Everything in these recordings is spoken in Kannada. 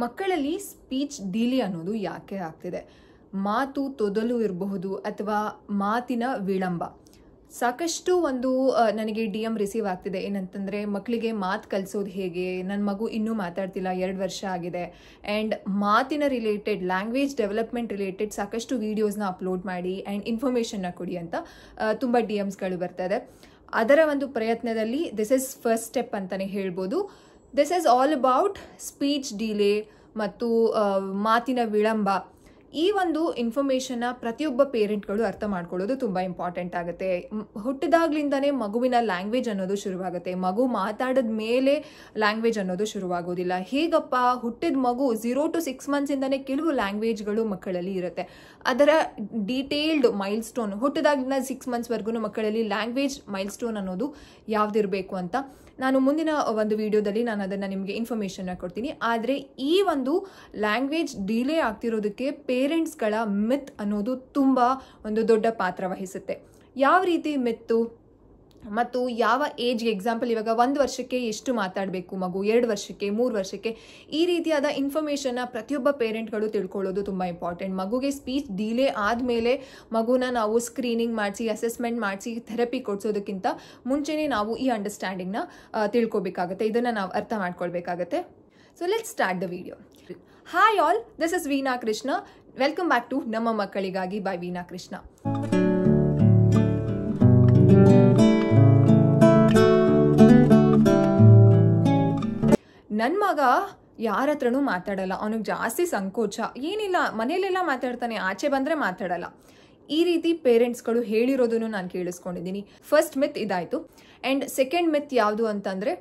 ಮಕ್ಕಳಲ್ಲಿ ಸ್ಪೀಚ್ ಡಿಲೇ ಅನ್ನೋದು ಯಾಕೆ ಆಗ್ತಿದೆ? ಮಾತು ತೊದಲು ಇರಬಹುದು ಅಥವಾ ಮಾತಿನ ವಿಳಂಬ. ಸಾಕಷ್ಟು ನನಗೆ DM ರಿಸೀವ್ ಆಗ್ತಿದೆ. ಏನಂತಂದರೆ, ಮಕ್ಕಳಿಗೆ ಮಾತು ಕಲಿಸೋದು ಹೇಗೆ, ನನ್ನ ಮಗು ಇನ್ನೂ ಮಾತಾಡ್ತಿಲ್ಲ, 2 ವರ್ಷ ಆಗಿದೆ, ಆ್ಯಂಡ್ ಮಾತಿನ ರಿಲೇಟೆಡ್, ಲ್ಯಾಂಗ್ವೇಜ್ ಡೆವಲಪ್ಮೆಂಟ್ ರಿಲೇಟೆಡ್ ಸಾಕಷ್ಟು ವೀಡಿಯೋಸ್ನ ಅಪ್ಲೋಡ್ ಮಾಡಿ ಆ್ಯಂಡ್ ಇನ್ಫಾರ್ಮೇಷನ್ನ ಕೊಡಿ ಅಂತ ತುಂಬ DMಸ್ಗಳು ಬರ್ತದೆ. ಅದರ ಪ್ರಯತ್ನದಲ್ಲಿ ದಿಸ್ ಇಸ್ ಫಸ್ಟ್ ಸ್ಟೆಪ್ ಅಂತಲೇ ಹೇಳ್ಬೋದು. This is all about speech delay ಮತ್ತು ಮಾತಿನ ವಿಳಂಬ. ಈ ಇನ್ಫಾರ್ಮೇಷನ್ನ ಪ್ರತಿಯೊಬ್ಬ ಪೇರೆಂಟ್ಗಳು ಅರ್ಥ ಮಾಡ್ಕೊಳ್ಳೋದು ತುಂಬ ಇಂಪಾರ್ಟೆಂಟ್ ಆಗುತ್ತೆ. ಹುಟ್ಟಿದಾಗ್ಲಿಂದನೇ ಮಗುವಿನ ಲ್ಯಾಂಗ್ವೇಜ್ ಅನ್ನೋದು ಶುರುವಾಗುತ್ತೆ. ಮಗು ಮಾತಾಡಿದ ಮೇಲೆ ಲ್ಯಾಂಗ್ವೇಜ್ ಅನ್ನೋದು ಶುರುವಾಗೋದಿಲ್ಲ. ಹೇಗಪ್ಪ, ಹುಟ್ಟಿದ ಮಗು 0 to 6 months ಕೆಲವು ಲ್ಯಾಂಗ್ವೇಜ್ಗಳು ಮಕ್ಕಳಲ್ಲಿ ಇರುತ್ತೆ. ಅದರ ಡೀಟೇಲ್ಡ್ ಮೈಲ್ಸ್ಟೋನ್, ಹುಟ್ಟಿದಾಗಿಂದ 6 monthsವರೆಗೂ ಮಕ್ಕಳಲ್ಲಿ ಲ್ಯಾಂಗ್ವೇಜ್ ಮೈಲ್ಸ್ಟೋನ್ ಅನ್ನೋದು ಯಾವುದಿರಬೇಕು ಅಂತ ನಾನು ಮುಂದಿನ ವಿಡಿಯೋದಲ್ಲಿ ನಾನು ಅದನ್ನು ನಿಮಗೆ ಇನ್ಫಾರ್ಮೇಷನ್ನ ಕೊಡ್ತೀನಿ. ಆದರೆ ಈ ಲ್ಯಾಂಗ್ವೇಜ್ ಡಿಲೇ ಆಗ್ತಿರೋದಕ್ಕೆ ಪೇರೆಂಟ್ಸ್ಗಳ ಮಿತ್ ಅನ್ನೋದು ತುಂಬ ದೊಡ್ಡ ಪಾತ್ರ ವಹಿಸುತ್ತೆ. ಯಾವ ರೀತಿ ಮಿತ್ತು ಮತ್ತು ಯಾವ ಏಜ್ಗೆ, ಎಕ್ಸಾಂಪಲ್ ಇವಾಗ 1 ವರ್ಷಕ್ಕೆ ಎಷ್ಟು ಮಾತಾಡಬೇಕು ಮಗು, 2 ವರ್ಷಕ್ಕೆ, 3 ವರ್ಷಕ್ಕೆ, ಈ ರೀತಿಯಾದ ಇನ್ಫಾರ್ಮೇಷನ್ನ ಪ್ರತಿಯೊಬ್ಬ ಪೇರೆಂಟ್ಗಳು ತಿಳ್ಕೊಳ್ಳೋದು ತುಂಬ ಇಂಪಾರ್ಟೆಂಟ್. ಮಗುಗೆ ಸ್ಪೀಚ್ ಡಿಲೇ ಆದಮೇಲೆ ಮಗುನ ನಾವು ಸ್ಕ್ರೀನಿಂಗ್ ಮಾಡಿಸಿ, ಅಸೆಸ್ಮೆಂಟ್ ಮಾಡಿಸಿ, ಥೆರಪಿ ಕೊಡಿಸೋದಕ್ಕಿಂತ ಮುಂಚೆನೇ ನಾವು ಈ ಅಂಡರ್ಸ್ಟ್ಯಾಂಡಿಂಗ್ನ ತಿಳ್ಕೊಬೇಕಾಗತ್ತೆ. ಇದನ್ನು ನಾವು ಅರ್ಥ ಮಾಡ್ಕೊಳ್ಬೇಕಾಗತ್ತೆ. So let's start the video. Hi all, this is Veena Krishna. Welcome back to ನಮ್ಮ ಮಕ್ಕಳಿಗಾಗಿ ಬೈ ವೀಣಾ ಕೃಷ್ಣ. ನನ್ನ ಮಗ ಯಾರ ಹತ್ರನೂ ಮಾತಾಡಲ್ಲ, ಅವನಿಗೆ ಜಾಸ್ತಿ ಸಂಕೋಚ, ಏನಿಲ್ಲ, ಮನೇಲೆಲ್ಲ ಮಾತಾಡ್ತಾನೆ, ಆಚೆ ಬಂದರೆ ಮಾತಾಡಲ್ಲ. ಈ ರೀತಿ ಪೇರೆಂಟ್ಸ್ಗಳು ಹೇಳಿರೋದನ್ನು ನಾನು ಕೇಳಿಸ್ಕೊಂಡಿದ್ದೀನಿ. ಫಸ್ಟ್ ಮಿತ್ ಇದಾಯಿತು. ಆ್ಯಂಡ್ ಸೆಕೆಂಡ್ ಮಿತ್ ಯಾವುದು ಅಂತಂದರೆ,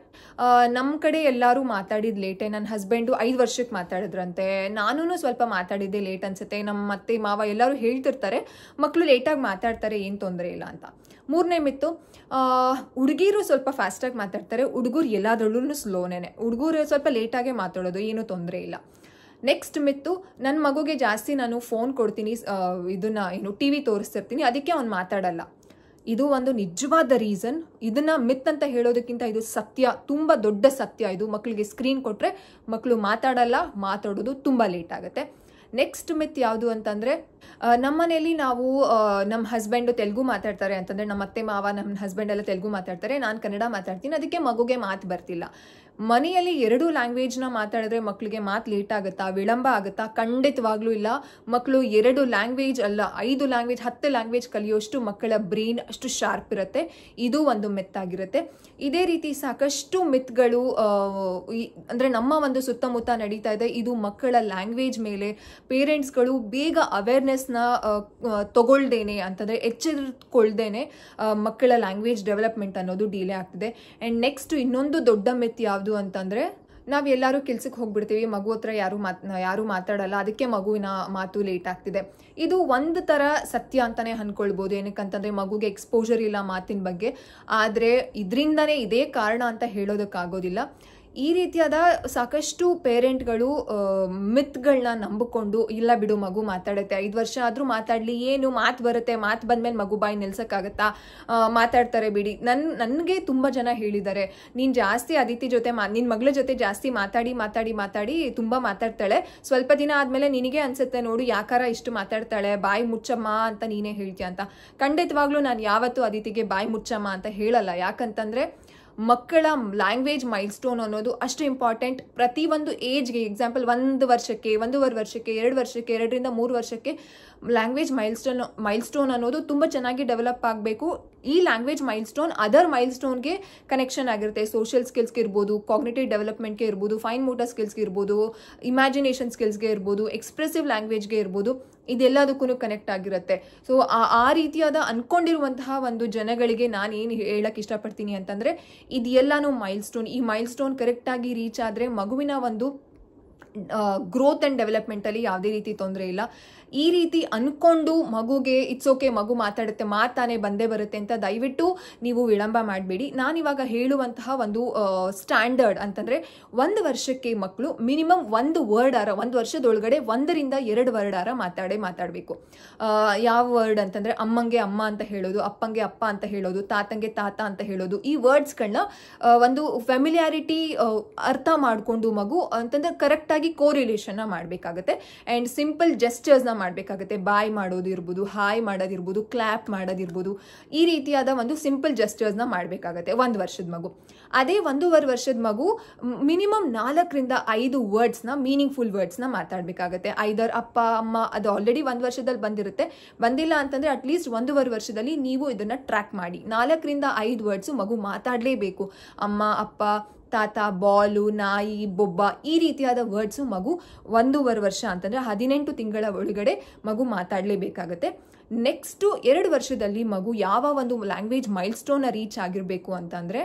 ನಮ್ಮ ಕಡೆ ಎಲ್ಲರೂ ಮಾತಾಡಿದ ಲೇಟೆ. ನನ್ನ ಹಸ್ಬೆಂಡು 5 ವರ್ಷಕ್ಕೆ ಮಾತಾಡಿದ್ರಂತೆ, ನಾನೂ ಸ್ವಲ್ಪ ಮಾತಾಡಿದ್ದೆ ಲೇಟ್ ಅನಿಸುತ್ತೆ, ನಮ್ಮ ಅತ್ತೆ ಮಾವ ಎಲ್ಲರೂ ಹೇಳ್ತಿರ್ತಾರೆ ಮಕ್ಕಳು ಲೇಟಾಗಿ ಮಾತಾಡ್ತಾರೆ, ಏನು ತೊಂದರೆ ಇಲ್ಲ ಅಂತ. ಮೂರನೇ ಮಿತ್ತು, ಹುಡುಗಿರು ಸ್ವಲ್ಪ ಫಾಸ್ಟಾಗಿ ಮಾತಾಡ್ತಾರೆ, ಹುಡುಗರು ಎಲ್ಲಾದ್ರಲ್ಲೂ ಸ್ಲೋನೇ, ಹುಡುಗರು ಸ್ವಲ್ಪ ಲೇಟಾಗೆ ಮಾತಾಡೋದು, ಏನೂ ತೊಂದರೆ ಇಲ್ಲ. ನೆಕ್ಸ್ಟ್ ಮಿತ್ತು, ನನ್ನ ಮಗುಗೆ ಜಾಸ್ತಿ ನಾನು ಫೋನ್ ಕೊಡ್ತೀನಿ, TV ತೋರಿಸ್ತಿರ್ತೀನಿ, ಅದಕ್ಕೆ ಅವ್ನು ಮಾತಾಡಲ್ಲ. ಇದು ನಿಜವಾದ ರೀಸನ್. ಇದನ್ನು ಮಿತ್ ಅಂತ ಹೇಳೋದಕ್ಕಿಂತ ಇದು ಸತ್ಯ, ತುಂಬ ದೊಡ್ಡ ಸತ್ಯ ಇದು. ಮಕ್ಕಳಿಗೆ ಸ್ಕ್ರೀನ್ ಕೊಟ್ಟರೆ ಮಕ್ಕಳು ಮಾತಾಡಲ್ಲ, ಮಾತಾಡೋದು ತುಂಬ ಲೇಟ್ ಆಗುತ್ತೆ. ನೆಕ್ಸ್ಟ್ ಮಿತ್ ಯಾವುದು ಅಂತಂದರೆ, ನಮ್ಮ ಮನೇಲಿ ನಾವು ನಮ್ಮ ಹಸ್ಬೆಂಡು ತೆಲುಗು ಮಾತಾಡ್ತಾರೆ ಅಂತಂದರೆ, ನಮ್ಮ ಅತ್ತೆ ಮಾವ ನಮ್ಮ ಹಸ್ಬೆಂಡ್ ಎಲ್ಲ ತೆಲುಗು ಮಾತಾಡ್ತಾರೆ, ನಾನು ಕನ್ನಡ ಮಾತಾಡ್ತೀನಿ, ಅದಕ್ಕೆ ಮಗುಗೆ ಮಾತು ಬರ್ತಿಲ್ಲ. ಮನೆಯಲ್ಲಿ 2 ಲ್ಯಾಂಗ್ವೇಜ್ನ ಮಾತಾಡಿದ್ರೆ ಮಕ್ಕಳಿಗೆ ಮಾತು ಲೇಟ್ ಆಗುತ್ತಾ, ವಿಳಂಬ ಆಗುತ್ತಾ? ಖಂಡಿತವಾಗ್ಲೂ ಇಲ್ಲ. ಮಕ್ಕಳು 2 ಲ್ಯಾಂಗ್ವೇಜ್ ಅಲ್ಲ, 5 ಲ್ಯಾಂಗ್ವೇಜ್, 10 ಲ್ಯಾಂಗ್ವೇಜ್ ಕಲಿಯೋಷ್ಟು ಮಕ್ಕಳ ಬ್ರೈನ್ ಅಷ್ಟು ಶಾರ್ಪ್ ಇರುತ್ತೆ. ಇದು ಮಿತ್ ಆಗಿರುತ್ತೆ. ಇದೇ ರೀತಿ ಸಾಕಷ್ಟು ಮಿತ್ಗಳು ಅಂದರೆ ನಮ್ಮ ಸುತ್ತಮುತ್ತ ನಡೀತಾ ಇದೆ. ಇದು ಮಕ್ಕಳ ಲ್ಯಾಂಗ್ವೇಜ್ ಮೇಲೆ ಪೇರೆಂಟ್ಸ್ಗಳು ಬೇಗ ಅವೇರ್ನೆಸ್ನ ತಗೊಳ್ದೇನೆ, ಅಂತಂದರೆ ಎಚ್ಚೆತ್ಕೊಳ್ದೇನೆ ಮಕ್ಕಳ ಲ್ಯಾಂಗ್ವೇಜ್ ಡೆವಲಪ್ಮೆಂಟ್ ಅನ್ನೋದು ಡಿಲೇ ಆಗ್ತಿದೆ. ಆ್ಯಂಡ್ ನೆಕ್ಸ್ಟ್ ಇನ್ನೊಂದು ದೊಡ್ಡ ಮಿತ್ ಯಾವುದು ಅಂತಂದರೆ, ನಾವು ಎಲ್ಲರೂ ಕೆಲ್ಸಕ್ಕೆ ಹೋಗ್ಬಿಡ್ತೀವಿ, ಮಗು ಹತ್ರ ಯಾರೂ ಮಾತಾಡಲ್ಲ, ಅದಕ್ಕೆ ಮಗುವಿನ ಮಾತು ಲೇಟ್ ಆಗ್ತಿದೆ. ಇದು ಒಂದು ಥರ ಸತ್ಯ ಅಂತಲೇ ಅಂದ್ಕೊಳ್ಬೋದು. ಏನಕ್ಕಂತಂದರೆ, ಮಗುಗೆ ಎಕ್ಸ್ಪೋಜರ್ ಇಲ್ಲ ಮಾತಿನ ಬಗ್ಗೆ. ಆದರೆ ಇದರಿಂದನೇ ಇದೇ ಕಾರಣ ಅಂತ ಹೇಳೋದಕ್ಕಾಗೋದಿಲ್ಲ. ಈ ರೀತಿಯಾದ ಸಾಕಷ್ಟು ಪೇರೆಂಟ್ಗಳು ಮಿತ್ಗಳನ್ನ ನಂಬಿಕೊಂಡು, ಇಲ್ಲ ಬಿಡು ಮಗು ಮಾತಾಡುತ್ತೆ, 5 ವರ್ಷ ಆದರೂ ಮಾತಾಡಲಿ, ಏನು ಮಾತು ಬರುತ್ತೆ, ಮಾತು ಬಂದಮೇಲೆ ಮಗು ಬಾಯಿ ನಿಲ್ಸೋಕ್ಕಾಗತ್ತಾ, ಮಾತಾಡ್ತಾರೆ ಬಿಡಿ. ನನಗೆ ತುಂಬ ಜನ ಹೇಳಿದ್ದಾರೆ, ನೀನು ಜಾಸ್ತಿ ಅದಿತಿ ಜೊತೆ ನಿನ್ನ ಮಗಳ ಜೊತೆ ಜಾಸ್ತಿ ಮಾತಾಡಿ ತುಂಬ ಮಾತಾಡ್ತಾಳೆ, ಸ್ವಲ್ಪ ದಿನ ಆದಮೇಲೆ ನಿನಗೆ ಅನಿಸುತ್ತೆ ನೋಡು ಯಾಕಾರ ಇಷ್ಟು ಮಾತಾಡ್ತಾಳೆ, ಬಾಯಿ ಮುಚ್ಚಮ್ಮ ಅಂತ ನೀನೇ ಹೇಳ್ತೀಯ ಅಂತ. ಖಂಡಿತವಾಗ್ಲೂ ನಾನು ಯಾವತ್ತೂ ಅದಿತಿಗೆ ಬಾಯಿ ಮುಚ್ಚಮ್ಮ ಅಂತ ಹೇಳಲ್ಲ. ಯಾಕಂತಂದರೆ ಮಕ್ಕಳ ಲ್ಯಾಂಗ್ವೇಜ್ ಮೈಲ್ಸ್ಟೋನ್ ಅನ್ನೋದು ಅಷ್ಟು ಇಂಪಾರ್ಟೆಂಟ್. ಪ್ರತಿಯೊಂದು ಏಜ್ಗೆ, ಎಕ್ಸಾಂಪಲ್ 1 ವರ್ಷಕ್ಕೆ, 1.5 ವರ್ಷಕ್ಕೆ, 2 ವರ್ಷಕ್ಕೆ, 2 ರಿಂದ 3 ವರ್ಷಕ್ಕೆ ಲ್ಯಾಂಗ್ವೇಜ್ ಮೈಲ್ಸ್ಟೋನ್ ಅನ್ನೋದು ತುಂಬ ಚೆನ್ನಾಗಿ ಡೆವಲಪ್ ಆಗಬೇಕು. ಈ ಲ್ಯಾಂಗ್ವೇಜ್ ಮೈಲ್ಸ್ಟೋನ್ ಅದರ್ ಮೈಲ್ಸ್ಟೋನ್ಗೆ ಕನೆಕ್ಷನ್ ಆಗಿರುತ್ತೆ. ಸೋಷಿಯಲ್ ಸ್ಕಿಲ್ಸ್ಗೆ ಇರ್ಬೋದು, ಕಾಗ್ನಿಟಿವ್ ಡೆವಲಪ್ಮೆಂಟ್ಗೆ ಇರ್ಬೋದು, ಫೈನ್ ಮೋಟರ್ ಸ್ಕಿಲ್ಸ್ಗೆ ಇರ್ಬೋದು, ಇಮ್ಯಾಜಿನೇಷನ್ ಸ್ಕಿಲ್ಸ್ಗೆ ಇರ್ಬೋದು, ಎಕ್ಸ್ಪ್ರೆಸಿವ್ ಲ್ಯಾಂಗ್ವೇಜ್ಗೆ ಇರ್ಬೋದು, ಇದೆಲ್ಲದಕ್ಕೂ ಕನೆಕ್ಟ್ ಆಗಿರುತ್ತೆ. ಸೊ ಆ ರೀತಿಯಾದ ಅಂದ್ಕೊಂಡಿರುವಂತಹ ಜನಗಳಿಗೆ ನಾನು ಏನು ಹೇಳಕ್ಕೆ ಇಷ್ಟಪಡ್ತೀನಿ ಅಂತಂದರೆ, ಇದೆಲ್ಲನೂ ಮೈಲ್ಸ್ಟೋನ್. ಈ ಮೈಲ್ಸ್ಟೋನ್ ಕರೆಕ್ಟಾಗಿ ರೀಚ್ ಆದರೆ ಮಗುವಿನ ಗ್ರೋತ್ ಆ್ಯಂಡ್ ಡೆವಲಪ್ಮೆಂಟಲ್ಲಿ ಯಾವುದೇ ರೀತಿ ತೊಂದರೆ ಇಲ್ಲ. ಈ ರೀತಿ ಅಂದ್ಕೊಂಡು ಮಗುಗೆ ಇಟ್ಸ್ ಓಕೆ, ಮಗು ಮಾತಾಡುತ್ತೆ, ಮಾತಾನೆ ಬಂದೇ ಬರುತ್ತೆ ಅಂತ ದಯವಿಟ್ಟು ನೀವು ವಿಳಂಬ ಮಾಡಬೇಡಿ. ನಾನಿವಾಗ ಹೇಳುವಂತಹ ಸ್ಟ್ಯಾಂಡರ್ಡ್ ಅಂತಂದರೆ, 1 ವರ್ಷಕ್ಕೆ ಮಕ್ಕಳು ಮಿನಿಮಮ್ 1 ವರ್ಡ್ 1 ವರ್ಷದೊಳಗಡೆ 1 ರಿಂದ 2 ವರ್ಡ್ ಮಾತಾಡಬೇಕು. ಯಾವ ವರ್ಡ್ ಅಂತಂದರೆ, ಅಮ್ಮಂಗೆ ಅಮ್ಮ ಅಂತ ಹೇಳೋದು, ಅಪ್ಪಂಗೆ ಅಪ್ಪ ಅಂತ ಹೇಳೋದು, ತಾತಂಗೆ ತಾತ ಅಂತ ಹೇಳೋದು. ಈ ವರ್ಡ್ಸ್ಗಳನ್ನ ಫೆಮಿಲಿಯಾರಿಟಿ ಅರ್ಥ ಮಾಡಿಕೊಂಡು ಮಗು ಅಂತಂದರೆ ಕರೆಕ್ಟಾಗಿ ಚೆನ್ನಾಗಿ ಕೋರಿಲೇಷನ್ನ ಮಾಡಬೇಕಾಗುತ್ತೆ. ಆ್ಯಂಡ್ ಸಿಂಪಲ್ ಜೆಸ್ಚರ್ಸ್ನ ಮಾಡಬೇಕಾಗುತ್ತೆ. ಬಾಯ್ ಮಾಡೋದಿರ್ಬೋದು, ಹಾಯ್ ಮಾಡೋದಿರ್ಬೋದು, ಕ್ಲ್ಯಾಪ್ ಮಾಡೋದಿರ್ಬೋದು, ಈ ರೀತಿಯಾದ ಒಂದು ಸಿಂಪಲ್ ಜೆಸ್ಚರ್ಸ್ನ ಮಾಡಬೇಕಾಗುತ್ತೆ 1 ವರ್ಷದ ಮಗು. ಅದೇ 1.5 ವರ್ಷದ ಮಗು ಮಿನಿಮಮ್ 4ರಿಂದ 5 ವರ್ಡ್ಸ್ನ, ಮೀನಿಂಗ್ಫುಲ್ ವರ್ಡ್ಸ್ನ ಮಾತಾಡಬೇಕಾಗುತ್ತೆ. ಐದರ್ ಅಪ್ಪ ಅಮ್ಮ, ಅದು ಆಲ್ರೆಡಿ 1 ವರ್ಷದಲ್ಲಿ ಬಂದಿರುತ್ತೆ. ಬಂದಿಲ್ಲ ಅಂತಂದರೆ ಅಟ್ಲೀಸ್ಟ್ 1.5 ವರ್ಷದಲ್ಲಿ ನೀವು ಇದನ್ನು ಟ್ರ್ಯಾಕ್ ಮಾಡಿ. 4ರಿಂದ 5 ವರ್ಡ್ಸು ಮಗು ಮಾತಾಡಲೇಬೇಕು. ಅಮ್ಮ, ಅಪ್ಪ, ತಾತ, ಬಾಲು, ನಾಯಿ, ಬೊಬ್ಬ, ಈ ರೀತಿಯಾದ ವರ್ಡ್ಸು ಮಗು 1.5 ವರ್ಷ ಅಂತಂದರೆ 18 ತಿಂಗಳ ಒಳಗಡೆ ಮಗು ಮಾತಾಡಲೇಬೇಕಾಗತ್ತೆ. ನೆಕ್ಸ್ಟು 2 ವರ್ಷದಲ್ಲಿ ಮಗು ಯಾವ ಒಂದು ಲ್ಯಾಂಗ್ವೇಜ್ ಮೈಲ್ಸ್ಟೋನ್ನ ರೀಚ್ ಆಗಿರಬೇಕು ಅಂತಂದರೆ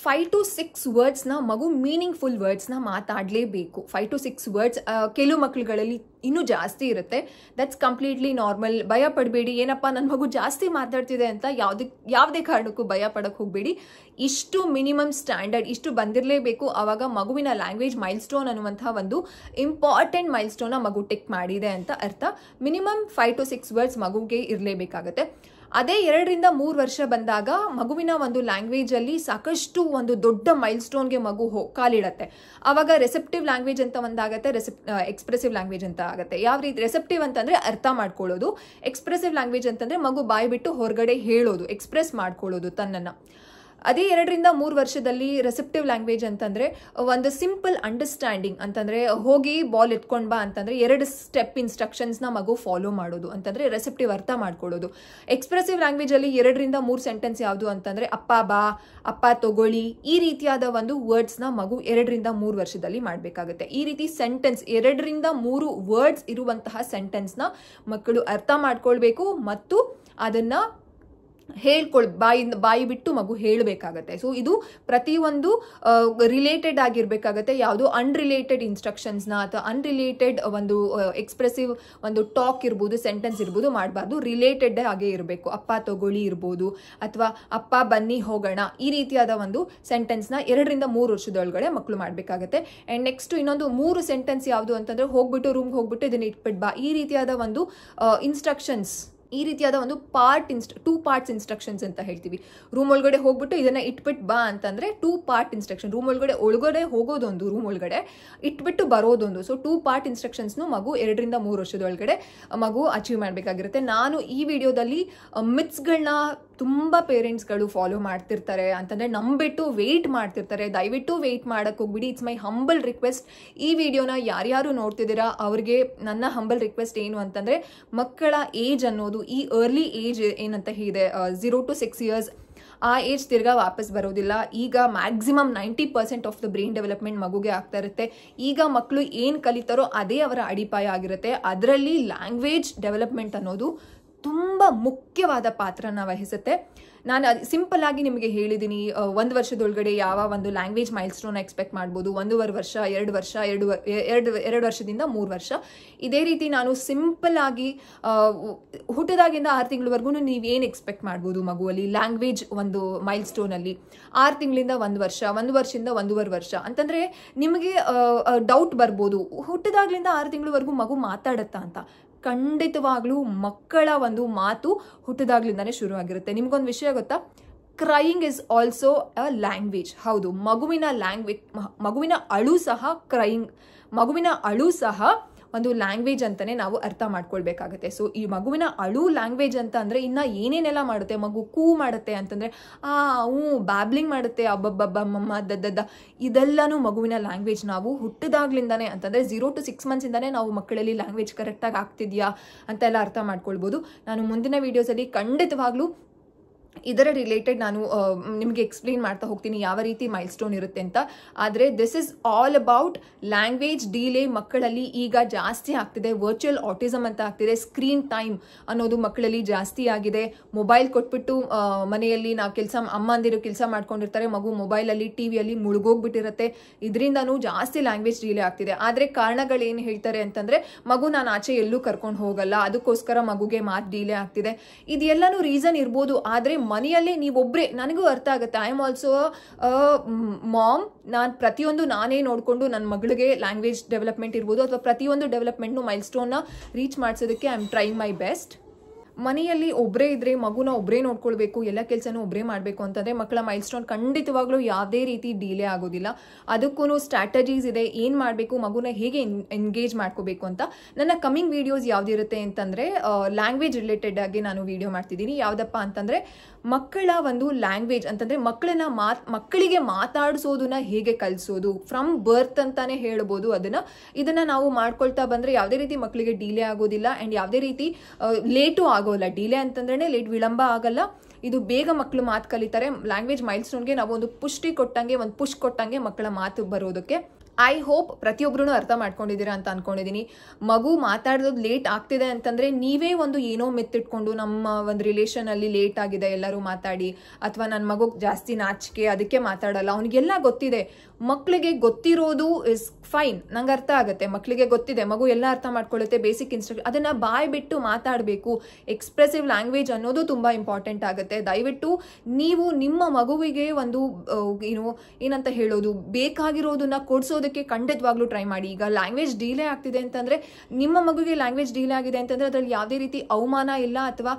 5 to 6 ವರ್ಡ್ಸ್ನ ಮಗು ಮೀನಿಂಗ್ಫುಲ್ ವರ್ಡ್ಸ್ನ ಮಾತಾಡಲೇಬೇಕು. 5 to 6 ವರ್ಡ್ಸ್ ಕೆಲವು ಮಕ್ಕಳುಗಳಲ್ಲಿ ಇನ್ನೂ ಜಾಸ್ತಿ ಇರುತ್ತೆ. That's completely normal. ಭಯ ಪಡಬೇಡಿ, ಏನಪ್ಪ ನನ್ನ ಮಗು ಜಾಸ್ತಿ ಮಾತಾಡ್ತಿದೆ ಅಂತ ಯಾವುದೇ ಕಾರಣಕ್ಕೂ ಭಯ ಪಡಕ್ಕೆ ಹೋಗಬೇಡಿ. ಇಷ್ಟು ಮಿನಿಮಮ್ ಸ್ಟ್ಯಾಂಡರ್ಡ್, ಇಷ್ಟು ಬಂದಿರಲೇಬೇಕು. ಆವಾಗ ಮಗುವಿನ ಲ್ಯಾಂಗ್ವೇಜ್ ಮೈಲ್ಸ್ಟೋನ್ ಅನ್ನುವಂಥ ಒಂದು ಇಂಪಾರ್ಟೆಂಟ್ ಮೈಲ್ಸ್ಟೋನ್ನ ಮಗು ಟಿಕ್ ಮಾಡಿದೆ ಅಂತ ಅರ್ಥ. ಮಿನಿಮಮ್ 5 to 6 ವರ್ಡ್ಸ್ ಮಗುಗೆ ಇರಲೇಬೇಕಾಗತ್ತೆ. ಅದೇ 2ರಿಂದ 3 ವರ್ಷ ಬಂದಾಗ ಮಗುವಿನ ಒಂದು ಲ್ಯಾಂಗ್ವೇಜಲ್ಲಿ ಸಾಕಷ್ಟು ಒಂದು ದೊಡ್ಡ ಮೈಲ್ಸ್ಟೋನ್ಗೆ ಮಗು ಕಾಲಿಡತ್ತೆ. ಆವಾಗ ರೆಸೆಪ್ಟಿವ್ ಲ್ಯಾಂಗ್ವೇಜ್ ಅಂತ ಒಂದಾಗತ್ತೆ, ಎಕ್ಸ್ಪ್ರೆಸಿವ್ ಲ್ಯಾಂಗ್ವೇಜ್ ಅಂತ ಆಗುತ್ತೆ. ಯಾವ ರೀತಿ ರೆಸೆಪ್ಟಿವ್ ಅಂತಂದರೆ ಅರ್ಥ ಮಾಡ್ಕೊಳ್ಳೋದು, ಎಕ್ಸ್ಪ್ರೆಸಿವ್ ಲ್ಯಾಂಗ್ವೇಜ್ ಅಂತಂದರೆ ಮಗು ಬಾಯಿ ಬಿಟ್ಟು ಹೊರಗಡೆ ಹೇಳೋದು, ಎಕ್ಸ್ಪ್ರೆಸ್ ಮಾಡ್ಕೊಳ್ಳೋದು ತನ್ನನ್ನು. ಅದೇ 2ರಿಂದ 3 ವರ್ಷದಲ್ಲಿ ರೆಸೆಪ್ಟಿವ್ ಲ್ಯಾಂಗ್ವೇಜ್ ಅಂತಂದರೆ ಒಂದು ಸಿಂಪಲ್ ಅಂಡರ್ಸ್ಟ್ಯಾಂಡಿಂಗ್ ಅಂತಂದರೆ ಹೋಗಿ ಬಾಲ್ ಎತ್ಕೊಂಡು ಬಾ ಅಂತಂದರೆ 2 ಸ್ಟೆಪ್ ಇನ್ಸ್ಟ್ರಕ್ಷನ್ಸ್ನ ಮಗು ಫಾಲೋ ಮಾಡೋದು ಅಂತಂದರೆ ರೆಸೆಪ್ಟಿವ್ ಅರ್ಥ ಮಾಡ್ಕೊಳ್ಳೋದು. ಎಕ್ಸ್ಪ್ರೆಸಿವ್ ಲ್ಯಾಂಗ್ವೇಜಲ್ಲಿ 2ರಿಂದ 3 ಸೆಂಟೆನ್ಸ್ ಯಾವುದು ಅಂತಂದರೆ ಅಪ್ಪ ಬಾ, ಅಪ್ಪ ತಗೊಳ್ಳಿ, ಈ ರೀತಿಯಾದ ಒಂದು ವರ್ಡ್ಸ್ನ ಮಗು 2ರಿಂದ 3 ವರ್ಷದಲ್ಲಿ ಮಾಡಬೇಕಾಗುತ್ತೆ. ಈ ರೀತಿ ಸೆಂಟೆನ್ಸ್ 2ರಿಂದ 3 ವರ್ಡ್ಸ್ ಇರುವಂತಹ ಸೆಂಟೆನ್ಸ್ನ ಮಕ್ಕಳು ಅರ್ಥ ಮಾಡ್ಕೊಳ್ಬೇಕು ಮತ್ತು ಅದನ್ನು ಬಾಯಿ ಬಿಟ್ಟು ಮಗು ಹೇಳಬೇಕಾಗತ್ತೆ. ಸೊ ಇದು ಪ್ರತಿಯೊಂದು ರಿಲೇಟೆಡ್ ಆಗಿರಬೇಕಾಗತ್ತೆ. ಯಾವುದು ಅನ್ರಿಲೇಟೆಡ್ ಇನ್ಸ್ಟ್ರಕ್ಷನ್ಸ್ನ ಅಥವಾ ಅನ್ರಿಲೇಟೆಡ್ ಒಂದು ಎಕ್ಸ್ಪ್ರೆಸಿವ್ ಒಂದು ಟಾಕ್ ಇರ್ಬೋದು, ಸೆಂಟೆನ್ಸ್ ಇರ್ಬೋದು ಮಾಡಬಾರ್ದು. ರಿಲೇಟೆಡ್ ಆಗೇ ಇರಬೇಕು. ಅಪ್ಪ ತಗೊಳ್ಳಿ ಇರ್ಬೋದು ಅಥವಾ ಅಪ್ಪ ಬನ್ನಿ ಹೋಗೋಣ, ಈ ರೀತಿಯಾದ ಒಂದು ಸೆಂಟೆನ್ಸ್ನ 2ರಿಂದ 3 ವರ್ಷದೊಳಗಡೆ ಮಕ್ಕಳು ಮಾಡಬೇಕಾಗತ್ತೆ. ಆ್ಯಂಡ್ ನೆಕ್ಸ್ಟ್ ಇನ್ನೊಂದು 3 ಸೆಂಟೆನ್ಸ್ ಯಾವುದು ಅಂತಂದರೆ ಹೋಗ್ಬಿಟ್ಟು ರೂಮ್ಗೆ ಹೋಗ್ಬಿಟ್ಟು ಇದನ್ನ ಇಟ್ಬಿಟ್ಟು ಬಾ, ಈ ರೀತಿಯಾದ ಒಂದು ಇನ್ಸ್ಟ್ರಕ್ಷನ್ಸ್, ಈ ರೀತಿಯಾದ ಒಂದು 2 ಪಾರ್ಟ್ಸ್ ಇನ್ಸ್ಟ್ರಕ್ಷನ್ಸ್ ಅಂತ ಹೇಳ್ತೀವಿ. ರೂಮ್ ಒಳಗಡೆ ಹೋಗ್ಬಿಟ್ಟು ಇದನ್ನ ಇಟ್ಬಿಟ್ಟು ಬಾ ಅಂತಂದರೆ 2 ಪಾರ್ಟ್ ಇನ್ಸ್ಟ್ರಕ್ಷನ್. ಒಳಗಡೆ ಹೋಗೋದೊಂದು, ರೂಮ್ ಒಳಗಡೆ ಇಟ್ಬಿಟ್ಟು ಬರೋದೊಂದು. ಸೊ 2 ಪಾರ್ಟ್ ಇನ್ಸ್ಟ್ರಕ್ಷನ್ಸ್ನು ಮಗು 2ರಿಂದ 3 ವರ್ಷದೊಳಗಡೆ ಮಗು ಅಚೀವ್ ಮಾಡಬೇಕಾಗಿರುತ್ತೆ. ನಾನು ಈ ವಿಡಿಯೋದಲ್ಲಿ ಮಿತ್ಸ್ಗಳನ್ನ ತುಂಬ ಪೇರೆಂಟ್ಸ್ಗಳು ಫಾಲೋ ಮಾಡ್ತಿರ್ತಾರೆ ಅಂತಂದರೆ ನಂಬಿಟ್ಟು ವೆಯ್ಟ್ ಮಾಡ್ತಿರ್ತಾರೆ. ದಯವಿಟ್ಟು ವೆಯ್ಟ್ ಮಾಡೋಕ್ಕೆ ಹೋಗ್ಬಿಡಿ. It's my humble request. ಈ ವಿಡಿಯೋನ ಯಾರ್ಯಾರು ನೋಡ್ತಿದ್ದೀರಾ ಅವ್ರಿಗೆ ನನ್ನ ಹಂಬಲ್ ರಿಕ್ವೆಸ್ಟ್ ಏನು ಅಂತಂದರೆ ಮಕ್ಕಳ ಏಜ್ ಅನ್ನೋದು, ಈ ಅರ್ಲಿ ಏಜ್ ಏನಂತ ಇದೆ 0 to 6 years, ಆ ಏಜ್ ತಿರ್ಗಾ ವಾಪಸ್ ಬರೋದಿಲ್ಲ. ಈಗ maximum 90% of the brain development ಮಗುಗೆ ಆಗ್ತಾ ಇರುತ್ತೆ. ಈಗ ಮಕ್ಕಳು ಏನು ಕಲಿತಾರೋ ಅದೇ ಅವರ ಅಡಿಪಾಯ ಆಗಿರುತ್ತೆ. ಅದರಲ್ಲಿ ಲ್ಯಾಂಗ್ವೇಜ್ ಡೆವಲಪ್ಮೆಂಟ್ ಅನ್ನೋದು ತುಂಬ ಮುಖ್ಯವಾದ ಪಾತ್ರನ ವಹಿಸುತ್ತೆ. ನಾನು ಸಿಂಪಲ್ ಆಗಿ ನಿಮಗೆ ಹೇಳಿದ್ದೀನಿ 1 ವರ್ಷದೊಳಗಡೆ ಯಾವ ಒಂದು ಲ್ಯಾಂಗ್ವೇಜ್ ಮೈಲ್ಸ್ಟೋನ್ ಎಕ್ಸ್ಪೆಕ್ಟ್ ಮಾಡ್ಬೋದು. 1.5 ವರ್ಷ, 2 ವರ್ಷ, 2 ವರ್ಷದಿಂದ 3 ವರ್ಷ. ಇದೇ ರೀತಿ ನಾನು ಸಿಂಪಲ್ ಆಗಿ ಹುಟ್ಟಿದಾಗಿಂದ 6 ತಿಂಗಳವರೆಗೂ ನೀವೇನು ಎಕ್ಸ್ಪೆಕ್ಟ್ ಮಾಡ್ಬೋದು ಮಗುವಲ್ಲಿ ಲ್ಯಾಂಗ್ವೇಜ್ ಒಂದು ಮೈಲ್ಸ್ಟೋನಲ್ಲಿ. 6 ತಿಂಗಳಿಂದ 1 ವರ್ಷ, 1 ವರ್ಷದಿಂದ 1.5 ವರ್ಷ ಅಂತಂದರೆ ನಿಮಗೆ ಡೌಟ್ ಬರ್ಬೋದು, ಹುಟ್ಟಿದಾಗ್ಲಿಂದ 6 ತಿಂಗಳವರೆಗೂ ಮಗು ಮಾತಾಡುತ್ತಾ ಅಂತ. ಖಂಡಿತವಾಗ್ಲೂ ಮಕ್ಕಳ ಒಂದು ಮಾತು ಹುಟ್ಟಿದಾಗ್ಲಿಂದಾನೇ ಶುರು ಆಗಿರುತ್ತೆ. ನಿಮ್ಗೊಂದು ವಿಷಯ ಗೊತ್ತಾ, crying is also a language. ಹೌದು, ಮಗುವಿನ ಅಳು ಸಹ ಕ್ರೈಯಿಂಗ್, ಮಗುವಿನ ಅಳು ಸಹ ಒಂದು ಲ್ಯಾಂಗ್ವೇಜ್ ಅಂತಲೇ ನಾವು ಅರ್ಥ ಮಾಡ್ಕೊಳ್ಬೇಕಾಗತ್ತೆ. ಸೊ ಈ ಮಗುವಿನ ಅಳು ಲ್ಯಾಂಗ್ವೇಜ್ ಅಂತ ಅಂದರೆ ಇನ್ನು ಏನೇನೆಲ್ಲ ಮಾಡುತ್ತೆ ಮಗು, ಕೂ ಮಾಡುತ್ತೆ ಅಂತಂದರೆ ಬ್ಯಾಬ್ಲಿಂಗ್ ಮಾಡುತ್ತೆ, ಅಬ್ಬಬ್ಬಬ್ಬಮ್ಮ ದದ್ದದ, ಇದೆಲ್ಲನೂ ಮಗುವಿನ ಲ್ಯಾಂಗ್ವೇಜ್. ನಾವು ಹುಟ್ಟಿದಾಗ್ಲಿಂದಾನೇ ಅಂತಂದರೆ 0 to 6 months ನಾವು ಮಕ್ಕಳಲ್ಲಿ ಲ್ಯಾಂಗ್ವೇಜ್ ಕರೆಕ್ಟಾಗಿ ಆಗ್ತಿದೆಯಾ ಅಂತೆಲ್ಲ ಅರ್ಥ ಮಾಡ್ಕೊಳ್ಬೋದು. ನಾನು ಮುಂದಿನ ವೀಡಿಯೋಸಲ್ಲಿ ಖಂಡಿತವಾಗ್ಲೂ ಇದರ ರಿಲೇಟೆಡ್ ನಾನು ನಿಮಗೆ ಎಕ್ಸ್ಪ್ಲೇನ್ ಮಾಡ್ತಾ ಹೋಗ್ತೀನಿ ಯಾವ ರೀತಿ ಮೈಲ್ಸ್ಟೋನ್ ಇರುತ್ತೆ ಅಂತ. ಆದರೆ this is all about language delay ಮಕ್ಕಳಲ್ಲಿ ಈಗ ಜಾಸ್ತಿ ಆಗ್ತಿದೆ. ವರ್ಚುವಲ್ ಆಟಿಸಮ್ ಅಂತ ಆಗ್ತಿದೆ. ಸ್ಕ್ರೀನ್ ಟೈಮ್ ಅನ್ನೋದು ಮಕ್ಕಳಲ್ಲಿ ಜಾಸ್ತಿ ಆಗಿದೆ. ಮೊಬೈಲ್ ಕೊಟ್ಬಿಟ್ಟು ಮನೆಯಲ್ಲಿ ಅಮ್ಮಂದಿರು ಕೆಲಸ ಮಾಡ್ಕೊಂಡಿರ್ತಾರೆ, ಮಗು ಮೊಬೈಲಲ್ಲಿ ಟಿವಿಯಲ್ಲಿ ಮುಳುಗೋಗ್ಬಿಟ್ಟಿರುತ್ತೆ. ಇದರಿಂದನೂ ಜಾಸ್ತಿ ಲ್ಯಾಂಗ್ವೇಜ್ ಡಿಲೇ ಆಗ್ತಿದೆ. ಆದರೆ ಕಾರಣಗಳೇನು ಹೇಳ್ತಾರೆ ಅಂತಂದರೆ ಮಗು ನಾನು ಆಚೆ ಎಲ್ಲೂ ಕರ್ಕೊಂಡು ಹೋಗಲ್ಲ, ಅದಕ್ಕೋಸ್ಕರ ಮಗುಗೆ ಮಾತು ಡಿಲೇ ಆಗ್ತಿದೆ. ಇದೆಲ್ಲನೂ ರೀಸನ್ ಇರ್ಬೋದು. ಆದರೆ ಮನೆಯಲ್ಲೇ ನೀವೊಬ್ಬರೇ, ನನಗೂ ಅರ್ಥ ಆಗುತ್ತೆ, ಐ ಆಮ್ ಆಲ್ಸೋ ಮಾಮ್, ನಾನು ಪ್ರತಿಯೊಂದು ನಾನೇ ನೋಡಿಕೊಂಡು ನನ್ನ ಮಗಳಿಗೆ ಲ್ಯಾಂಗ್ವೇಜ್ ಡೆವಲಪ್ಮೆಂಟ್ ಇರ್ಬೋದು ಅಥವಾ ಪ್ರತಿಯೊಂದು ಡೆವಲಪ್ಮೆಂಟ್ನು ಮೈಲ್ಸ್ಟೋನ್ನ ರೀಚ್ ಮಾಡಿಸೋದಕ್ಕೆ I am trying my best. ಮನೆಯಲ್ಲಿ ಒಬ್ಬರೇ ಇದ್ದರೆ ಮಗುನ ಒಬ್ಬರೇ ನೋಡ್ಕೊಳ್ಬೇಕು, ಎಲ್ಲ ಕೆಲಸನೂ ಒಬ್ಬರೇ ಮಾಡಬೇಕು ಅಂತಂದರೆ ಮಕ್ಕಳ ಮೈಲ್ಸ್ಟೋನ್ ಖಂಡಿತವಾಗ್ಲೂ ಯಾವುದೇ ರೀತಿ ಡಿಲೇ ಆಗೋದಿಲ್ಲ. ಅದಕ್ಕೂ ಸ್ಟ್ರಾಟಜೀಸ್ ಇದೆ, ಏನು ಮಾಡಬೇಕು, ಮಗುನ ಹೇಗೆ ಎಂಗೇಜ್ ಮಾಡ್ಕೋಬೇಕು ಅಂತ. ನನ್ನ ಕಮಿಂಗ್ ವಿಡಿಯೋಸ್ ಯಾವುದಿರುತ್ತೆ ಅಂತಂದರೆ ಲ್ಯಾಂಗ್ವೇಜ್ ರಿಲೇಟೆಡ್ ಆಗಿ ನಾನು ವಿಡಿಯೋ ಮಾಡ್ತಿದ್ದೀನಿ. ಯಾವುದಪ್ಪ ಅಂತಂದರೆ ಮಕ್ಕಳ ಒಂದು ಲ್ಯಾಂಗ್ವೇಜ್ ಅಂತಂದರೆ ಮಕ್ಕಳಿಗೆ ಮಾತಾಡಿಸೋದನ್ನ ಹೇಗೆ ಕಲಿಸೋದು ಫ್ರಮ್ ಬರ್ತ್ ಅಂತಾನೆ ಹೇಳ್ಬೋದು. ಇದನ್ನು ನಾವು ಮಾಡ್ಕೊಳ್ತಾ ಬಂದರೆ ಯಾವುದೇ ರೀತಿ ಮಕ್ಕಳಿಗೆ ಡಿಲೇ ಆಗೋದಿಲ್ಲ ಆ್ಯಂಡ್ ಯಾವುದೇ ರೀತಿ ಲೇಟು ಆಗೋಲ್ಲ. ಡಿಲೇ ಅಂತಂದ್ರೆ ಲೇಟ್, ವಿಳಂಬ ಆಗಲ್ಲ. ಇದು ಬೇಗ ಮಕ್ಕಳು ಮಾತು ಕಲಿತಾರೆ. ಲ್ಯಾಂಗ್ವೇಜ್ ಮೈಲ್ಸ್ಟೋನ್ಗೆ ನಾವು ಒಂದು ಪುಷ್ಟಿ ಕೊಟ್ಟಂಗೆ, ಒಂದು ಪುಷ್ ಕೊಟ್ಟಂಗೆ ಮಕ್ಕಳ ಮಾತು ಬರೋದಕ್ಕೆ. ಐ ಹೋಪ್ ಪ್ರತಿಯೊಬ್ಬರೂ ಅರ್ಥ ಮಾಡ್ಕೊಂಡಿದ್ದೀರಾ ಅಂತ ಅನ್ಕೊಂಡಿದ್ದೀನಿ. ಮಗು ಮಾತಾಡೋದು ಲೇಟ್ ಆಗ್ತಿದೆ ಅಂತಂದರೆ ನೀವೇ ಒಂದು ಏನೋ ಮೆತ್ತಿಟ್ಕೊಂಡು ನಮ್ಮ ಒಂದು ರಿಲೇಷನಲ್ಲಿ ಲೇಟ್ ಆಗಿದೆ ಎಲ್ಲರೂ ಮಾತಾಡಿ, ಅಥವಾ ನನ್ನ ಮಗುಗೆ ಜಾಸ್ತಿ ನಾಚಿಕೆ ಅದಕ್ಕೆ ಮಾತಾಡಲ್ಲ, ಅವನಿಗೆಲ್ಲ ಗೊತ್ತಿದೆ. ಮಕ್ಕಳಿಗೆ ಗೊತ್ತಿರೋದು ಇಸ್ ಫೈನ್, ನಂಗೆ ಅರ್ಥ ಆಗುತ್ತೆ, ಮಕ್ಕಳಿಗೆ ಗೊತ್ತಿದೆ, ಮಗು ಎಲ್ಲ ಅರ್ಥ ಮಾಡ್ಕೊಳ್ಳುತ್ತೆ, ಬೇಸಿಕ್ ಇನ್ಸ್ಟ್ರಕ್ಷನ್ ಅದನ್ನು ಬಾಯ್ ಬಿಟ್ಟು ಮಾತಾಡಬೇಕು. ಎಕ್ಸ್ಪ್ರೆಸಿವ್ ಲ್ಯಾಂಗ್ವೇಜ್ ಅನ್ನೋದು ತುಂಬ ಇಂಪಾರ್ಟೆಂಟ್ ಆಗುತ್ತೆ. ದಯವಿಟ್ಟು ನೀವು ನಿಮ್ಮ ಮಗುವಿಗೆ ಒಂದು ಏನಂತ ಹೇಳೋದು ಬೇಕಾಗಿರೋದನ್ನ ಕೊಡಿಸೋದಕ್ಕೆ ಖಂಡಿತವಾಗ್ಲೂ ಟ್ರೈ ಮಾಡಿ. ಈಗ ಲ್ಯಾಂಗ್ವೇಜ್ ಡಿಲೇ ಆಗ್ತಿದೆ ಅಂತಂದರೆ, ನಿಮ್ಮ ಮಗುವಿಗೆ ಲ್ಯಾಂಗ್ವೇಜ್ ಡಿಲೇ ಆಗಿದೆ ಅಂತಂದರೆ ಅದರಲ್ಲಿ ಯಾವುದೇ ರೀತಿ ಅವಮಾನ ಇಲ್ಲ ಅಥವಾ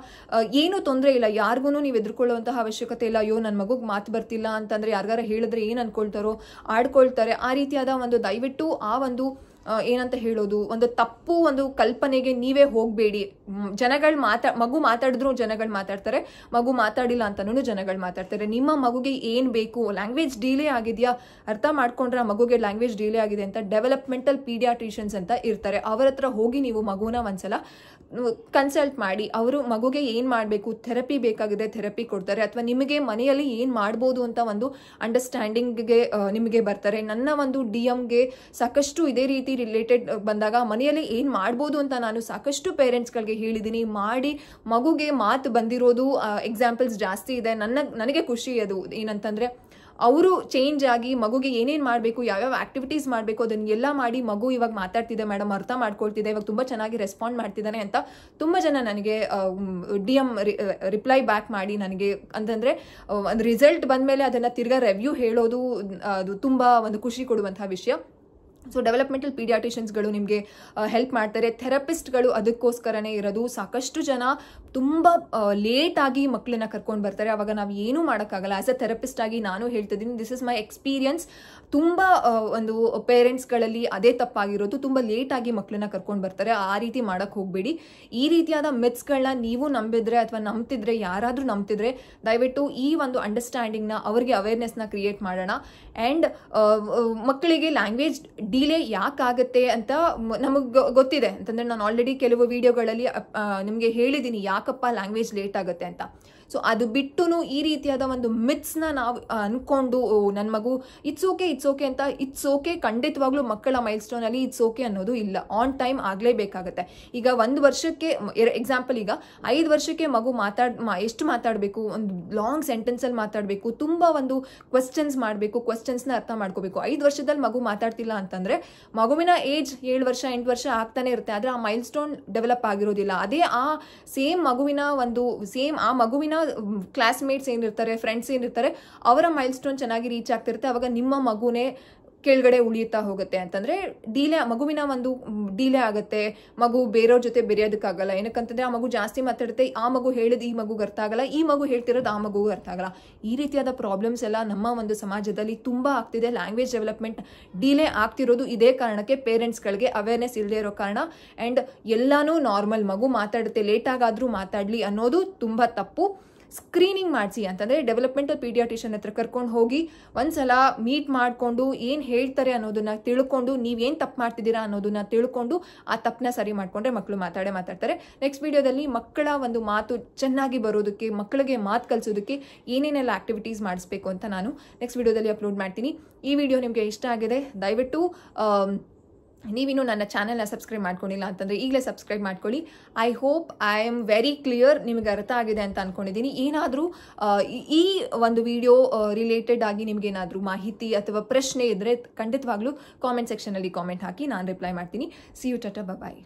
ಏನೂ ತೊಂದರೆ ಇಲ್ಲ. ಯಾರಿಗೂ ನೀವು ಎದುರ್ಕೊಳ್ಳುವಂತಹ ಅವಶ್ಯಕತೆ ಇಲ್ಲ. ಅಯ್ಯೋ ನನ್ನ ಮಗುಗೆ ಮಾತು ಬರ್ತಿಲ್ಲ ಅಂತಂದರೆ ಯಾರಿಗಾರ ಹೇಳಿದ್ರೆ ಏನು ಅನ್ಕೊಳ್ತಾರೋ, ಆಡ್ಕೊಳ್ತಾರೆ, ಆ ರೀತಿಯಾದ ಒಂದು ದಯವಿಟ್ಟು ಆ ಒಂದು ಏನಂತ ಹೇಳೋದು ಒಂದು ತಪ್ಪು ಒಂದು ಕಲ್ಪನೆಗೆ ನೀವೇ ಹೋಗಬೇಡಿ. ಮಗು ಮಾತಾಡಿದ್ರು ಜನಗಳು ಮಾತಾಡ್ತಾರೆ, ಮಗು ಮಾತಾಡಿಲ್ಲ ಅಂತನೂ ಜನಗಳು ಮಾತಾಡ್ತಾರೆ. ನಿಮ್ಮ ಮಗುಗೆ ಏನು ಬೇಕು, ಲ್ಯಾಂಗ್ವೇಜ್ ಡಿಲೇ ಆಗಿದೆಯಾ ಅರ್ಥ ಮಾಡ್ಕೊಂಡ್ರೆ ಆ ಮಗುಗೆ ಲ್ಯಾಂಗ್ವೇಜ್ ಡಿಲೇ ಆಗಿದೆ ಅಂತ ಡೆವಲಪ್ಮೆಂಟಲ್ ಪೀಡಿಯಾಟ್ರಿಷಿಯನ್ಸ್ ಅಂತ ಇರ್ತಾರೆ. ಅವರ ಹತ್ರ ಹೋಗಿ ನೀವು ಮಗುನ ಒಂದ್ಸಲ ಕನ್ಸಲ್ಟ್ ಮಾಡಿ, ಅವರು ಮಗುಗೆ ಏನು ಮಾಡಬೇಕು, ಥೆರಪಿ ಬೇಕಾಗಿದೆ ಥೆರಪಿ ಕೊಡ್ತಾರೆ, ಅಥವಾ ನಿಮಗೆ ಮನೆಯಲ್ಲಿ ಏನು ಮಾಡ್ಬೋದು ಅಂತ ಒಂದು ಅಂಡರ್ಸ್ಟ್ಯಾಂಡಿಂಗ್ಗೆ ನಿಮಗೆ ಬರ್ತಾರೆ. ನನ್ನ ಒಂದು DMಗೆ ಸಾಕಷ್ಟು ಇದೇ ರೀತಿ ರಿಲೇಟೆಡ್ ಬಂದಾಗ ಮನೆಯಲ್ಲಿ ಏನು ಮಾಡ್ಬೋದು ಅಂತ ನಾನು ಸಾಕಷ್ಟು ಪೇರೆಂಟ್ಸ್ಗಳಿಗೆ ಹೇಳಿದ್ದೀನಿ. ಮಾಡಿ ಮಗುಗೆ ಮಾತು ಬಂದಿರೋದು ಎಕ್ಸಾಂಪಲ್ಸ್ ಜಾಸ್ತಿ ಇದೆ. ನನಗೆ ಖುಷಿ ಅದು ಏನಂತಂದರೆ ಅವರು ಚೇಂಜ್ ಆಗಿ ಮಗುಗೆ ಏನೇನು ಮಾಡಬೇಕು, ಯಾವ್ಯಾವ ಆಕ್ಟಿವಿಟೀಸ್ ಮಾಡಬೇಕು ಅದನ್ನೆಲ್ಲ ಮಾಡಿ ಮಗು ಇವಾಗ ಮಾತಾಡ್ತಿದೆ ಮೇಡಮ್, ಅರ್ಥ ಮಾಡ್ಕೊಳ್ತಿದೆ, ಇವಾಗ ತುಂಬ ಚೆನ್ನಾಗಿ ರೆಸ್ಪಾಂಡ್ ಮಾಡ್ತಿದ್ದಾನೆ ಅಂತ ತುಂಬ ಜನ ನನಗೆ DM ರಿಪ್ಲೈ ಬ್ಯಾಕ್ ಮಾಡಿ ನನಗೆ ಅಂತಂದರೆ ಒಂದು ರಿಸಲ್ಟ್ ಬಂದಮೇಲೆ ಅದನ್ನು ತಿರ್ಗಾ ರಿವ್ಯೂ ಹೇಳೋದು ಅದು ತುಂಬ ಒಂದು ಖುಷಿ ಕೊಡುವಂತಹ ವಿಷಯ. ಸೊ ಡೆವಲಪ್ಮೆಂಟಲ್ ಪೀಡಿಯಾಟ್ರಿಷಿಯನ್ಸ್ಗಳು ನಿಮಗೆ ಹೆಲ್ಪ್ ಮಾಡ್ತಾರೆ. ಥೆರಪಿಸ್ಟ್ಗಳು ಅದಕ್ಕೋಸ್ಕರನೇ ಇರೋದು. ಸಾಕಷ್ಟು ಜನ ತುಂಬ ಲೇಟಾಗಿ ಮಕ್ಕಳನ್ನ ಕರ್ಕೊಂಡು ಬರ್ತಾರೆ, ಅವಾಗ ನಾವು ಏನೂ ಮಾಡೋಕ್ಕಾಗಲ್ಲ. ಆ್ಯಸ್ ಅ ಥೆರಪಿಸ್ಟ್ ಆಗಿ ನಾನು ಹೇಳ್ತಿದ್ದೀನಿ, ದಿಸ್ ಇಸ್ ಮೈ ಎಕ್ಸ್ಪೀರಿಯನ್ಸ್. ತುಂಬ ಒಂದು ಪೇರೆಂಟ್ಸ್ಗಳಲ್ಲಿ ಅದೇ ತಪ್ಪಾಗಿರೋದು, ತುಂಬ ಲೇಟಾಗಿ ಮಕ್ಕಳನ್ನ ಕರ್ಕೊಂಡು ಬರ್ತಾರೆ. ಆ ರೀತಿ ಮಾಡೋಕ್ಕೆ ಹೋಗಬೇಡಿ. ಈ ರೀತಿಯಾದ ಮಿತ್ಸ್ಗಳನ್ನ ನೀವು ನಂಬಿದ್ರೆ ಅಥವಾ ನಂಬ್ತಿದ್ರೆ, ಯಾರಾದರೂ ನಂಬ್ತಿದ್ರೆ ದಯವಿಟ್ಟು ಈ ಒಂದು ಅಂಡರ್ಸ್ಟ್ಯಾಂಡಿಂಗ್ನ ಅವ್ರಿಗೆ ಅವೇರ್ನೆಸ್ನ ಕ್ರಿಯೇಟ್ ಮಾಡೋಣ. ಆ್ಯಂಡ್ ಮಕ್ಕಳಿಗೆ ಲ್ಯಾಂಗ್ವೇಜ್ ಡಿಲೇ ಯಾಕಾಗುತ್ತೆ ಅಂತ ನಮಗೆ ಗೊತ್ತಿದೆ ಅಂತಂದರೆ, ನಾನು ಆಲ್ರೆಡಿ ಕೆಲವು ವಿಡಿಯೋಗಳಲ್ಲಿ ನಿಮಗೆ ಹೇಳಿದ್ದೀನಿ ಯಾಕಪ್ಪ ಲ್ಯಾಂಗ್ವೇಜ್ ಲೇಟ್ ಆಗುತ್ತೆ ಅಂತ. ಸೊ ಅದು ಬಿಟ್ಟು ಈ ರೀತಿಯಾದ ಒಂದು ಮಿತ್ಸ್ನ ನಾವು ಅಂದ್ಕೊಂಡು ನನ್ನ ಮಗು ಇಟ್ಸ್ ಓಕೆ ಅಂತ, ಇಟ್ಸ್ ಓಕೆ ಖಂಡಿತವಾಗ್ಲೂ ಮಕ್ಕಳ ಮೈಲ್ಸ್ಟೋನಲ್ಲಿ ಇಟ್ಸ್ ಓಕೆ ಅನ್ನೋದು ಇಲ್ಲ. ಆನ್ ಟೈಮ್ ಆಗಲೇಬೇಕಾಗತ್ತೆ. ಈಗ 1 ವರ್ಷಕ್ಕೆ ಎಕ್ಸಾಂಪಲ್, ಈಗ 5 ವರ್ಷಕ್ಕೆ ಮಗು ಎಷ್ಟು ಮಾತಾಡಬೇಕು, ಒಂದು ಲಾಂಗ್ ಸೆಂಟೆನ್ಸಲ್ಲಿ ಮಾತಾಡಬೇಕು, ತುಂಬ ಒಂದು ಕ್ವೆಶ್ಚನ್ಸ್ ಮಾಡಬೇಕು, ಕ್ವೆಶ್ಚನ್ಸ್ನ ಅರ್ಥ ಮಾಡ್ಕೋಬೇಕು. 5 ವರ್ಷದಲ್ಲಿ ಮಗು ಮಾತಾಡ್ತಿಲ್ಲ ಅಂತಂದರೆ ಮಗುವಿನ ಏಜ್ 7 ವರ್ಷ 8 ವರ್ಷ ಆಗ್ತಾನೆ ಇರುತ್ತೆ, ಆದರೆ ಆ ಮೈಲ್ಸ್ಟೋನ್ ಡೆವಲಪ್ ಆಗಿರೋದಿಲ್ಲ. ಅದೇ ಆ ಮಗುವಿನ ಕ್ಲಾಸ್ಮೇಟ್ಸ್ ಏನಿರ್ತಾರೆ, ಫ್ರೆಂಡ್ಸ್ ಏನಿರ್ತಾರೆ, ಅವರ ಮೈಲ್ಸ್ಟೋನ್ ಚೆನ್ನಾಗಿ ರೀಚ್ ಆಗ್ತಿರುತ್ತೆ. ಅವಾಗ ನಿಮ್ಮ ಮಗುನೇ ಕೆಳಗಡೆ ಉಳಿಯುತ್ತಾ ಹೋಗುತ್ತೆ. ಅಂತಂದರೆ ಮಗುವಿನ ಒಂದು ಡಿಲೇ ಆಗುತ್ತೆ. ಮಗು ಬೇರೆಯವ್ರ ಜೊತೆ ಬೆರೆಯೋದಕ್ಕಾಗಲ್ಲ. ಏನಕ್ಕಂತಂದರೆ ಆ ಮಗು ಜಾಸ್ತಿ ಮಾತಾಡುತ್ತೆ, ಆ ಮಗು ಹೇಳಿದ ಈ ಮಗುಗೆ ಅರ್ಥ ಆಗಲ್ಲ, ಈ ಮಗು ಹೇಳ್ತಿರೋದು ಆ ಮಗುಗೆ ಅರ್ಥ ಆಗಲ್ಲ. ಈ ರೀತಿಯಾದ ಪ್ರಾಬ್ಲಮ್ಸ್ ಎಲ್ಲ ನಮ್ಮ ಒಂದು ಸಮಾಜದಲ್ಲಿ ತುಂಬ ಆಗ್ತಿದೆ. ಲ್ಯಾಂಗ್ವೇಜ್ ಡೆವಲಪ್ಮೆಂಟ್ ಡಿಲೇ ಆಗ್ತಿರೋದು ಇದೇ ಕಾರಣಕ್ಕೆ, ಪೇರೆಂಟ್ಸ್ಗಳಿಗೆ ಅವೇರ್ನೆಸ್ ಇಲ್ಲದೆ ಇರೋ ಕಾರಣ. ಆ್ಯಂಡ್ ಎಲ್ಲನೂ ನಾರ್ಮಲ್, ಮಗು ಮಾತಾಡುತ್ತೆ, ಲೇಟಾಗಾದರೂ ಮಾತಾಡಲಿ ಅನ್ನೋದು ತುಂಬ ತಪ್ಪು. ಸ್ಕ್ರೀನಿಂಗ್ ಮಾಡಿಸಿ ಅಂತಂದರೆ ಡೆವಲಪ್ಮೆಂಟಲ್ ಪೀಡಿಯಾಟ್ರಿಷಿಯನ್ ಹತ್ರ ಕರ್ಕೊಂಡು ಹೋಗಿ ಒಂದ್ಸಲ ಮೀಟ್ ಮಾಡಿಕೊಂಡು ಏನು ಹೇಳ್ತಾರೆ ಅನ್ನೋದನ್ನ ತಿಳ್ಕೊಂಡು, ನೀವೇನು ತಪ್ಪು ಮಾಡ್ತಿದ್ದೀರಾ ಅನ್ನೋದನ್ನ ತಿಳ್ಕೊಂಡು ಆ ತಪ್ಪನ್ನ ಸರಿ ಮಾಡಿಕೊಂಡ್ರೆ ಮಕ್ಕಳು ಮಾತಾಡ್ತಾರೆ. ನೆಕ್ಸ್ಟ್ ವಿಡಿಯೋದಲ್ಲಿ ಮಕ್ಕಳ ಒಂದು ಮಾತು ಚೆನ್ನಾಗಿ ಬರೋದಕ್ಕೆ, ಮಕ್ಕಳಿಗೆ ಮಾತು ಕಲಿಸೋದಕ್ಕೆ ಏನೇನೆಲ್ಲ ಆಕ್ಟಿವಿಟೀಸ್ ಮಾಡಿಸ್ಬೇಕು ಅಂತ ನಾನು ನೆಕ್ಸ್ಟ್ ವಿಡಿಯೋದಲ್ಲಿ ಅಪ್ಲೋಡ್ ಮಾಡ್ತೀನಿ. ಈ ವಿಡಿಯೋ ನಿಮಗೆ ಇಷ್ಟ ಆಗಿದೆ, ದಯವಿಟ್ಟು ನೀವಿನ್ನೂ ನನ್ನ ಚಾನಲ್ನ ಸಬ್ಸ್ಕ್ರೈಬ್ ಮಾಡ್ಕೊಂಡಿಲ್ಲ ಅಂತಂದರೆ ಈಗಲೇ ಸಬ್ಸ್ಕ್ರೈಬ್ ಮಾಡ್ಕೊಳ್ಳಿ. I hope I am very clear, ನಿಮಗೆ ಅರ್ಥ ಆಗಿದೆ ಅಂತ ಅಂದ್ಕೊಂಡಿದ್ದೀನಿ. ಏನಾದರೂ ಈ ಒಂದು ವಿಡಿಯೋ ರಿಲೇಟೆಡ್ ಆಗಿ ನಿಮಗೇನಾದರೂ ಮಾಹಿತಿ ಅಥವಾ ಪ್ರಶ್ನೆ ಇದ್ದರೆ ಖಂಡಿತವಾಗ್ಲೂ ಕಾಮೆಂಟ್ ಸೆಕ್ಷನಲ್ಲಿ ಕಾಮೆಂಟ್ ಹಾಕಿ, ನಾನು ರಿಪ್ಲೈ ಮಾಡ್ತೀನಿ. See you, tata, bye.